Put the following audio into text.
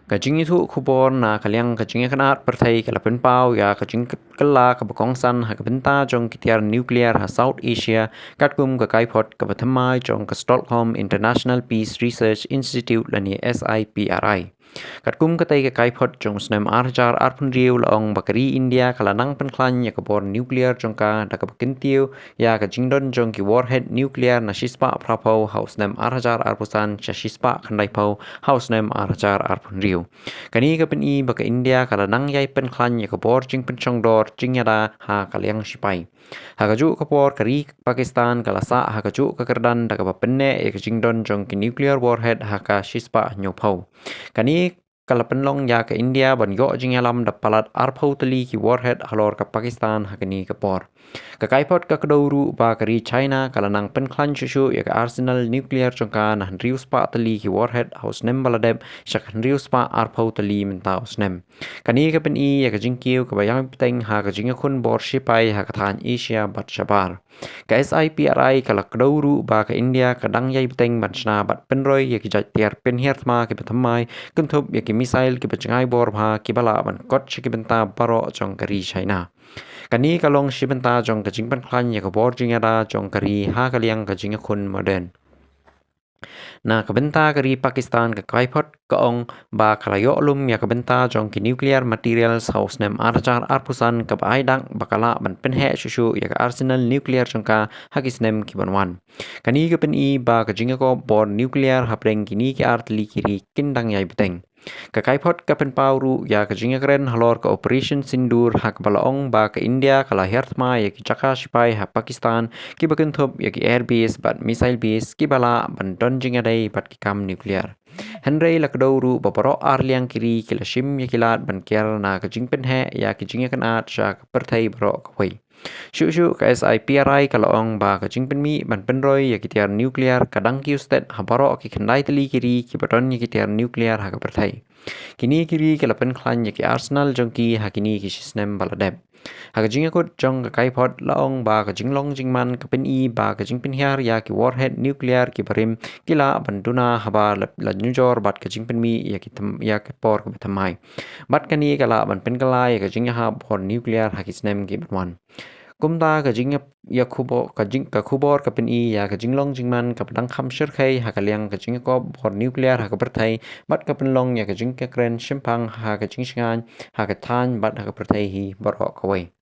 Kajing itu kubor na kaliang kajing kanat pertai kala penpau ya kajing kala ka bakongsan ha kabenta jong kitiar nuclear ha South Asia katkum ka kaipot ka bathamai jong ka Stockholm International Peace Research Institute lani SIPRI. Katkum ka tay ka kaipot jong snem arjar arpun riu laong bakari India kala nang penklan ya kabor nuclear jong ka da ka bakintiu ya ka Jingdon jong ki warhead nuclear na shispa prapau haus nem arjar arpusan cha shispa kandai pau haus nem arjar arpun riu. Kani ka pen I baka India kala nang yai pen klan ya kabor jing pen chong dor jing yada ha kaliang shipai. Ha kaju kapor kari Pakistan kala sa ha kaju ka kerdan da ka penne ya ka Jingdon jong ki nuclear warhead ha ka shispa nyopau. Kani kala penlong ya ka India ban yo jing alam da palat arpau tali ki warhead halor ka Pakistan ha kani kapor. Ka kaipot ka kadoru ba kari China kala nang pen klan shushu ya ka arsenal nuclear jongka na rius pa tali ki warhead haus nem baladeb syak rius pa arpau tali menta haus nem. Kani ka pen I ya ka jingkiu ka bayang piteng ha ka jingakun bor shipai ha ka than Asia bat shabar. Ka SIPRI kala kadoru ba ka India ka dang yai piteng ban shna bat penroy ya ki jat tiar pen hiertma ki pathamai kuntup ya ki misail ki bachangai bor bha ki bala ban kot shi ki benta baro jong kari China. Kani kalong shibenta jong ka jingpan klan ya ka bor jingada jong kari ha kaliang ka jingakun modern. Na kabenta kari Pakistan ka kaipot kaong ba kalayo lum ya kabenta jong ki nuclear materials haus nem arjar arpusan ka baidang bakala ban penhe shushu ya ka arsenal nuclear jong ka hagis nem ki banwan. Kani ka pen I ba ka jingako bor nuclear hapreng kini ki artli kiri kindang yai beteng. Ka kaipot ka penpauru ya ka jingakren halor ka operation sindur hak balaong ba ka India kala hertma ya ki chaka shipai ha Pakistan ki bakenthop ya ki airbase bat missile base ki bala ban don jingadai bat ki kam nuclear. Henry lakdoru babaro arliang kiri kila shim ya kilat ban kiar na ka jingpen he ya ki jingakan at sha ka perthai baro ka wei. Shu ka SIPRI kalaong ba ka jingpen mi ban penroy ya ki tiar nuclear kadang ki ustet ha baro ki khandai tali kiri ki baton ya ki tiar nuclear ha ka perthai. Kini kiri kala pen klan ya ki arsenal jong ki ha kini ki shisnem baladeb. Ha ka jingakut jong ka kaipot laong ba ka jinglong jingman ka pen I ba ka jingpen hiar ya ki warhead nuclear ki barim kila banduna haba la nyujor bat ka jingpen mi ya ki por ka bethamai. Bat kani kala ban pen kala ya ka jingha bor nuclear ha ki snem ki banwan. Kumta ka jing ya kubo ka jing ka kubor ka pen I ya ka jinglong jingman ka padang kham shirkhai ha ka liang ka jing ko bor nuclear ha ka perthai bat ka penlong ya ka jing ka kren shimpang ha ka jing shingan ha ka than bat ha ka perthai hi bor ka wei.